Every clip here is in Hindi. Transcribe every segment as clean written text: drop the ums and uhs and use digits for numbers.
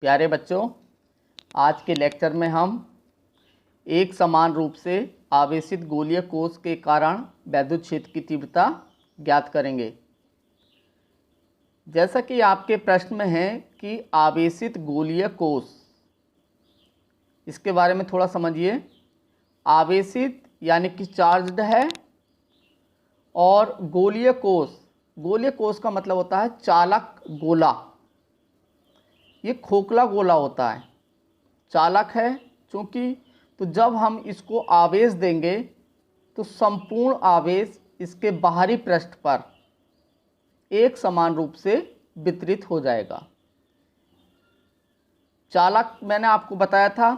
प्यारे बच्चों, आज के लेक्चर में हम एक समान रूप से आवेशित गोलीय कोश के कारण वैद्युत क्षेत्र की तीव्रता ज्ञात करेंगे। जैसा कि आपके प्रश्न में है कि आवेशित गोलीय कोश, इसके बारे में थोड़ा समझिए। आवेशित यानी कि चार्ज्ड है, और गोलीय कोश का मतलब होता है चालक गोला। ये खोखला गोला होता है, चालक है चूँकि, तो जब हम इसको आवेश देंगे तो संपूर्ण आवेश इसके बाहरी पृष्ठ पर एक समान रूप से वितरित हो जाएगा। चालक मैंने आपको बताया था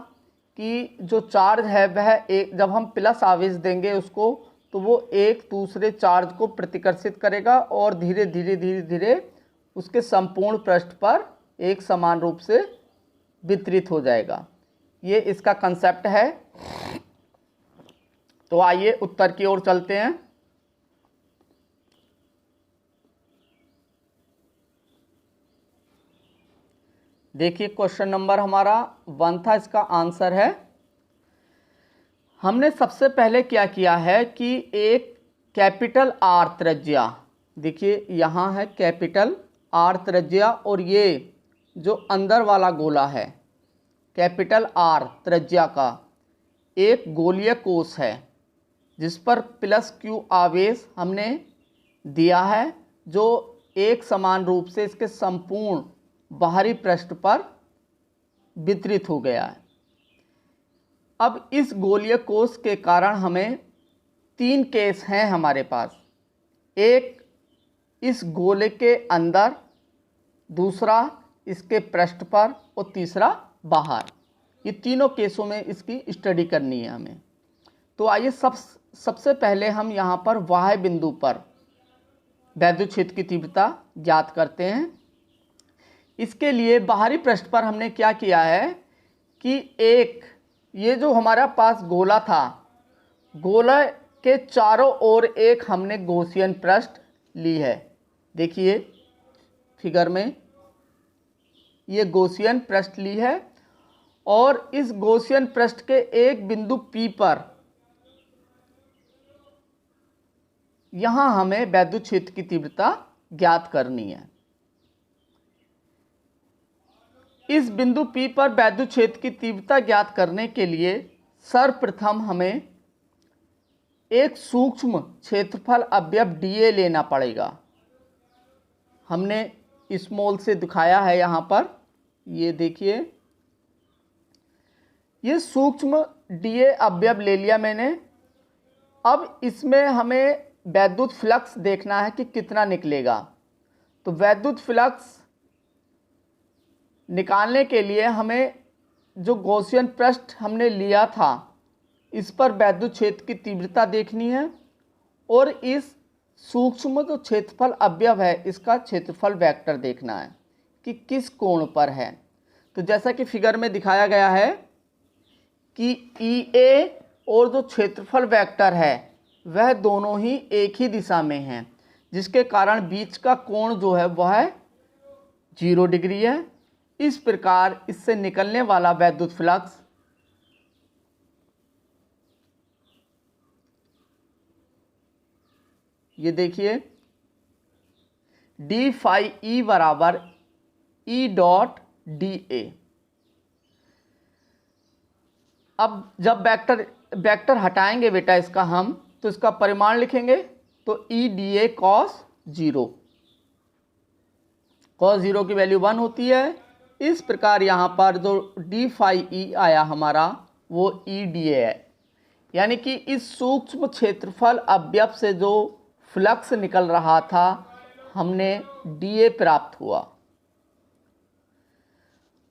कि जो चार्ज है वह एक, जब हम प्लस आवेश देंगे उसको, तो वो एक दूसरे चार्ज को प्रतिकर्षित करेगा और धीरे धीरे उसके संपूर्ण पृष्ठ पर एक समान रूप से वितरित हो जाएगा। ये इसका कंसेप्ट है। तो आइए उत्तर की ओर चलते हैं। देखिए क्वेश्चन नंबर हमारा 1 था, इसका आंसर है, हमने सबसे पहले क्या किया है कि एक कैपिटल आर त्रिज्या, देखिए यहाँ है कैपिटल आर त्रिज्या, और ये जो अंदर वाला गोला है कैपिटल आर त्रिज्या का एक गोलीय कोश है जिस पर प्लस क्यू आवेश हमने दिया है, जो एक समान रूप से इसके संपूर्ण बाहरी पृष्ठ पर वितरित हो गया है। अब इस गोलीय कोश के कारण हमें 3 केस हैं हमारे पास। एक इस गोले के अंदर, दूसरा इसके पृष्ठ पर, और तीसरा बाहर। ये तीनों केसों में इसकी स्टडी करनी है हमें। तो आइए सबसे पहले हम यहाँ पर बाह्य बिंदु पर वैद्युत क्षेत्र की तीव्रता ज्ञात करते हैं। इसके लिए बाहरी पृष्ठ पर हमने क्या किया है कि एक ये जो हमारा पास गोला था, गोला के चारों ओर एक हमने गॉसियन पृष्ठ ली है। देखिए फिगर में ये गॉसियन पृष्ठ ली है, और इस गॉसियन पृष्ठ के एक बिंदु P पर यहां हमें वैद्युत क्षेत्र की तीव्रता ज्ञात करनी है। इस बिंदु P पर वैद्युत क्षेत्र की तीव्रता ज्ञात करने के लिए सर्वप्रथम हमें एक सूक्ष्म क्षेत्रफल अवयव dA लेना पड़ेगा। हमने स्मॉल से दिखाया है यहाँ पर, ये देखिए ये सूक्ष्म dA अवयव ले लिया मैंने। अब इसमें हमें वैद्युत फ्लक्स देखना है कि कितना निकलेगा। तो वैद्युत फ्लक्स निकालने के लिए हमें जो गॉसियन पृष्ठ हमने लिया था, इस पर वैद्युत क्षेत्र की तीव्रता देखनी है, और इस सूक्ष्म जो क्षेत्रफल अवयव है इसका क्षेत्रफल वेक्टर देखना है कि किस कोण पर है। तो जैसा कि फिगर में दिखाया गया है कि EA और जो क्षेत्रफल वेक्टर है वह दोनों ही एक ही दिशा में हैं, जिसके कारण बीच का कोण जो है वह 0 डिग्री है। इस प्रकार इससे निकलने वाला वैद्युत फ्लक्स ये देखिए d फाई E बराबर E डॉट dA। अब जब वेक्टर हटाएंगे बेटा इसका हम, तो इसका परिमाण लिखेंगे, तो E dA cos 0, cos 0 की वैल्यू 1 होती है। इस प्रकार यहाँ पर जो d फाई E आया हमारा वो E dA है, यानी कि इस सूक्ष्म क्षेत्रफल अवयव से जो फ्लक्स निकल रहा था हमने dA प्राप्त हुआ।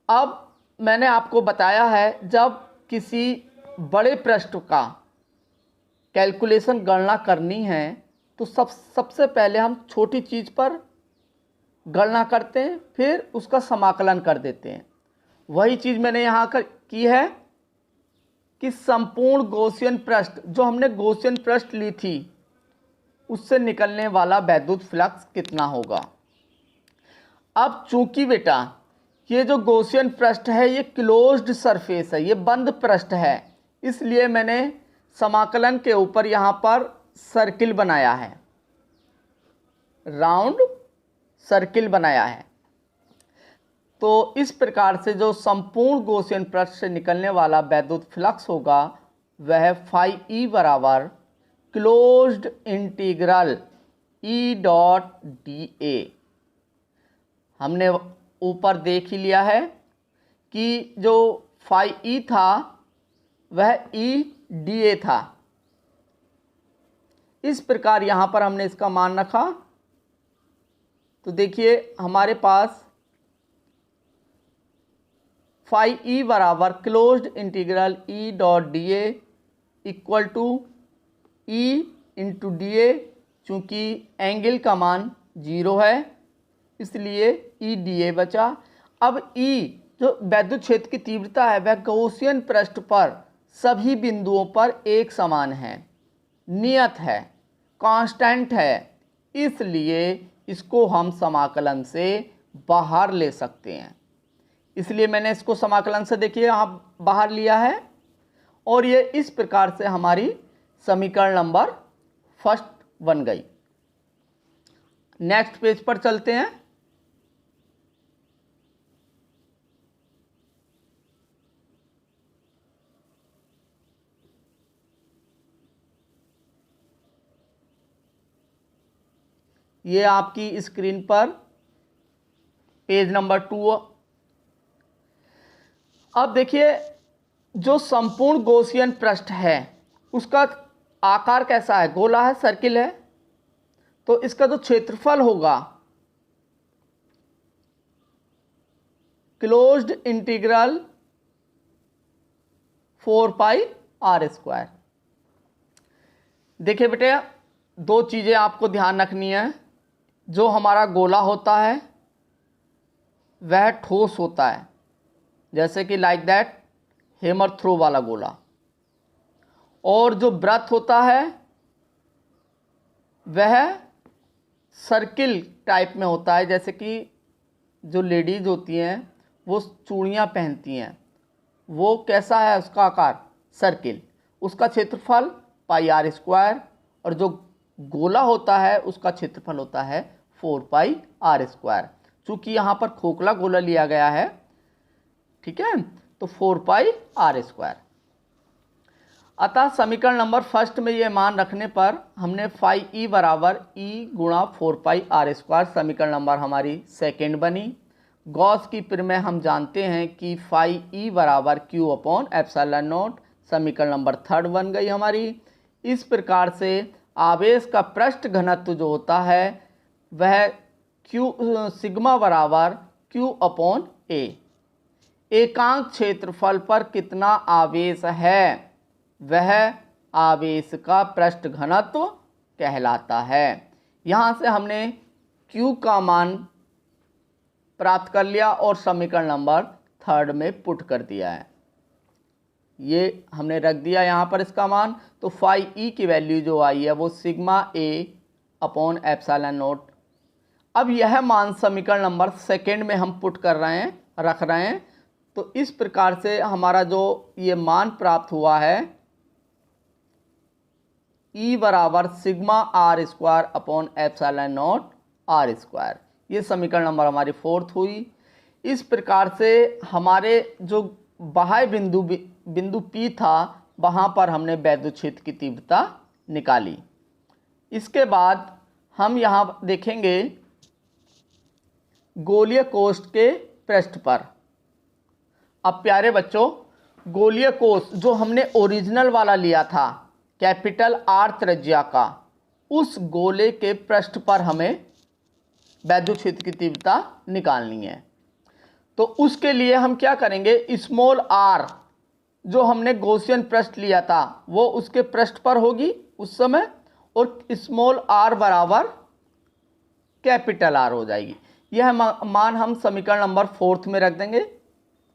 अब मैंने आपको बताया है जब किसी बड़े पृष्ठ का कैलकुलेशन गणना करनी है तो सबसे पहले हम छोटी चीज़ पर गणना करते हैं, फिर उसका समाकलन कर देते हैं। वही चीज़ मैंने यहाँ की है कि संपूर्ण गॉसियन पृष्ठ, जो हमने गॉसियन पृष्ठ ली थी, उससे निकलने वाला वैद्युत फ्लक्स कितना होगा। अब चूंकि बेटा ये जो गॉसियन पृष्ठ है ये क्लोज्ड सरफेस है, ये बंद पृष्ठ है, इसलिए मैंने समाकलन के ऊपर यहाँ पर सर्किल बनाया है, राउंड सर्किल बनाया है। तो इस प्रकार से जो संपूर्ण गॉसियन पृष्ठ से निकलने वाला वैद्युत फ्लक्स होगा वह फाई ई बराबर closed integral E dot d ए। हमने ऊपर देख ही लिया है कि जो फाई ई था वह ई डी ए था। इस प्रकार यहाँ पर हमने इसका मान रखा। तो देखिए हमारे पास फाई ई बराबर closed integral E dot d A equal to E into d A, चूँकि एंगल का मान 0 है इसलिए ई डी ए बचा। अब ई जो वैद्युत क्षेत्र की तीव्रता है वह गॉसियन पृष्ठ पर सभी बिंदुओं पर एक समान है, नियत है, कांस्टेंट है, इसलिए इसको हम समाकलन से बाहर ले सकते हैं। इसलिए मैंने इसको समाकलन से देखिए यहाँ बाहर लिया है और ये इस प्रकार से हमारी समीकरण नंबर फर्स्ट बन गई। नेक्स्ट पेज पर चलते हैं। ये आपकी स्क्रीन पर पेज नंबर 2। अब देखिए जो संपूर्ण गॉसियन पृष्ठ है उसका आकार कैसा है, गोला है, सर्किल है। तो इसका जो क्षेत्रफल होगा closed integral 4 pi r square. देखिए बेटे दो चीज़ें आपको ध्यान रखनी है। जो हमारा गोला होता है वह ठोस होता है, जैसे कि लाइक दैट हैमर थ्रो वाला गोला, और जो वृत्त होता है वह सर्किल टाइप में होता है, जैसे कि जो लेडीज होती हैं वो चूड़ियाँ पहनती हैं, वो कैसा है उसका आकार, सर्किल, उसका क्षेत्रफल पाई आर स्क्वायर, और जो गोला होता है उसका क्षेत्रफल होता है 4 पाई आर स्क्वायर। चूँकि यहाँ पर खोखला गोला लिया गया है, ठीक है, तो 4 पाई आर स्क्वायर। अतः समीकरण नंबर फर्स्ट में ये मान रखने पर हमने फाई ई बराबर ई गुणा 4 पाई आर स्क्वायर, समीकरण नंबर हमारी सेकेंड बनी। गॉस की प्रमेय हम जानते हैं कि फाई ई बराबर क्यू अपॉन एप्सिलॉन नॉट, समीकरण नंबर थर्ड बन गई हमारी। इस प्रकार से आवेश का पृष्ठ घनत्व जो होता है वह क्यू सिग्मा बराबर क्यू अपॉन ए। एकांक क्षेत्रफल पर कितना आवेश है वह आवेश का पृष्ठ घनत्व कहलाता है। यहाँ से हमने Q का मान प्राप्त कर लिया और समीकरण नंबर थर्ड में पुट कर दिया है। ये हमने रख दिया यहाँ पर इसका मान। तो फाई ई की वैल्यू जो आई है वो sigma A upon epsilon not. अब यह मान समीकरण नंबर सेकेंड में हम पुट कर रहे हैं, रख रहे हैं। तो इस प्रकार से हमारा जो ये मान प्राप्त हुआ है E बराबर sigma r square upon epsilon naught r square, ये समीकरण नंबर हमारी फोर्थ हुई। इस प्रकार से हमारे जो बाह्य बिंदु P था वहाँ पर हमने वैद्युत क्षेत्र की तीव्रता निकाली। इसके बाद हम यहाँ देखेंगे गोलीय कोष्ठ के पृष्ठ पर। अब प्यारे बच्चों गोलीय कोष्ठ जो हमने ओरिजिनल वाला लिया था कैपिटल आर त्रिज्या का, उस गोले के पृष्ठ पर हमें वैद्युत क्षेत्र की तीव्रता निकालनी है। तो उसके लिए हम क्या करेंगे, स्मॉल आर जो हमने गॉसियन पृष्ठ लिया था वो उसके पृष्ठ पर होगी उस समय, और स्मॉल आर बराबर कैपिटल आर हो जाएगी। यह मान हम समीकरण नंबर फोर्थ में रख देंगे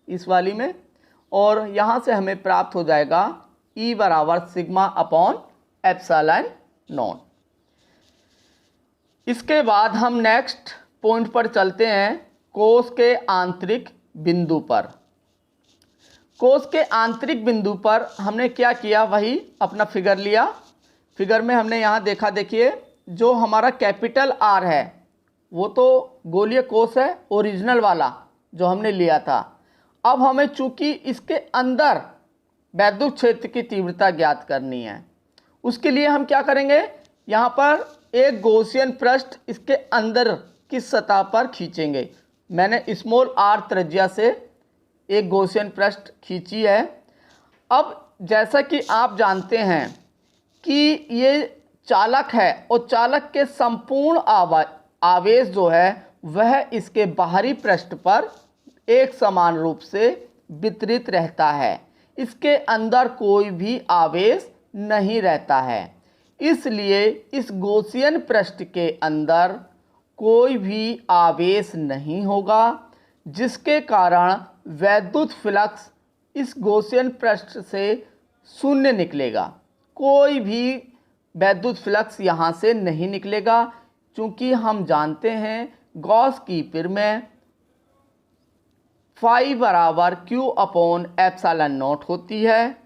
इस वाली में, और यहाँ से हमें प्राप्त हो जाएगा E बराबर सिग्मा अपॉन एप्सिलॉन नॉट। इसके बाद हम नेक्स्ट पॉइंट पर चलते हैं, कोष के आंतरिक बिंदु पर, कोष के आंतरिक बिंदु पर हमने क्या किया, वही अपना फिगर लिया। फिगर में हमने यहाँ देखा, देखिए जो हमारा कैपिटल आर है वो तो गोलीय कोष है, ओरिजिनल वाला जो हमने लिया था। अब हमें चूंकि इसके अंदर वैद्युत क्षेत्र की तीव्रता ज्ञात करनी है, उसके लिए हम क्या करेंगे, यहाँ पर एक गॉसियन पृष्ठ इसके अंदर की सतह पर खींचेंगे। मैंने स्मॉल आर त्रिज्या से एक गॉसियन पृष्ठ खींची है। अब जैसा कि आप जानते हैं कि ये चालक है और चालक के संपूर्ण आवेश जो है वह इसके बाहरी पृष्ठ पर एक समान रूप से वितरित रहता है, इसके अंदर कोई भी आवेश नहीं रहता है। इसलिए इस गॉसियन पृष्ठ के अंदर कोई भी आवेश नहीं होगा, जिसके कारण वैद्युत फ्लक्स इस गॉसियन पृष्ठ से शून्य निकलेगा। कोई भी वैद्युत फ्लक्स यहाँ से नहीं निकलेगा, क्योंकि हम जानते हैं गॉस की पिर में फाई बराबर Q अपॉन एप्सिलॉन नॉट होती है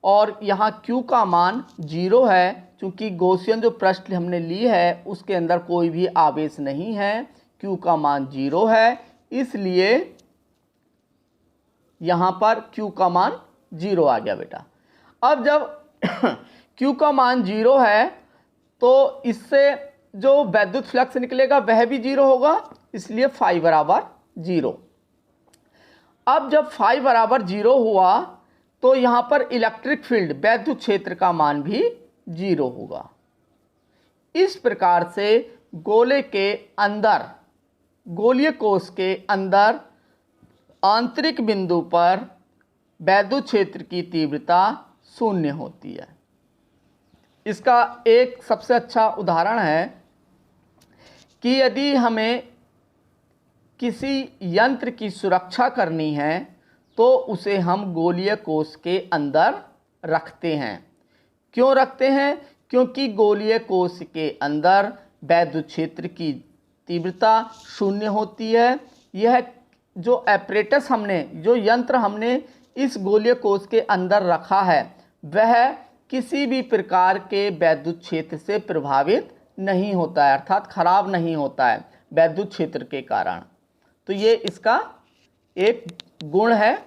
और यहाँ Q का मान 0 है, क्योंकि गॉसियन जो पृष्ठ हमने ली है उसके अंदर कोई भी आवेश नहीं है, Q का मान 0 है, इसलिए यहाँ पर Q का मान 0 आ गया बेटा। अब जब Q का मान 0 है तो इससे जो वैद्युत फ्लक्स निकलेगा वह भी 0 होगा, इसलिए फाई बराबर 0। अब जब फाई बराबर 0 हुआ तो यहाँ पर इलेक्ट्रिक फील्ड वैद्युत क्षेत्र का मान भी 0 होगा। इस प्रकार से गोले के अंदर, गोलीय कोष के अंदर आंतरिक बिंदु पर वैद्युत क्षेत्र की तीव्रता 0 होती है। इसका एक सबसे अच्छा उदाहरण है कि यदि हमें किसी यंत्र की सुरक्षा करनी है तो उसे हम गोलीय कोष के अंदर रखते हैं। क्यों रखते हैं? क्योंकि गोलीय कोष के अंदर वैद्युत क्षेत्र की तीव्रता 0 होती है। यह जो एपरेटस हमने, जो यंत्र हमने इस गोलीय कोष के अंदर रखा है वह किसी भी प्रकार के वैद्युत क्षेत्र से प्रभावित नहीं होता है, अर्थात खराब नहीं होता है वैद्युत क्षेत्र के कारण। तो ये इसका एक गुण है।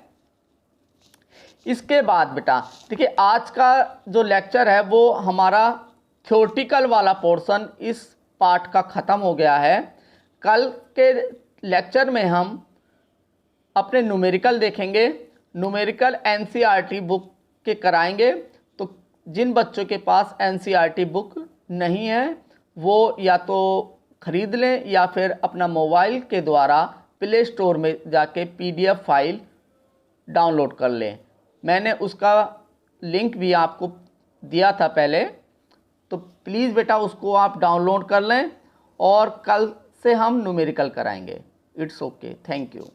इसके बाद बेटा देखिए, आज का जो लेक्चर है वो हमारा थ्योरेटिकल वाला पोर्शन इस पार्ट का ख़त्म हो गया है। कल के लेक्चर में हम अपने न्यूमेरिकल देखेंगे। न्यूमेरिकल एनसीईआरटी बुक के कराएंगे, तो जिन बच्चों के पास एनसीईआरटी बुक नहीं है वो या तो ख़रीद लें या फिर अपना मोबाइल के द्वारा प्ले स्टोर में जाके पीडीएफ फाइल डाउनलोड कर लें। मैंने उसका लिंक भी आपको दिया था पहले, तो प्लीज़ बेटा उसको आप डाउनलोड कर लें और कल से हम न्यूमेरिकल कराएंगे। It's okay, thank you.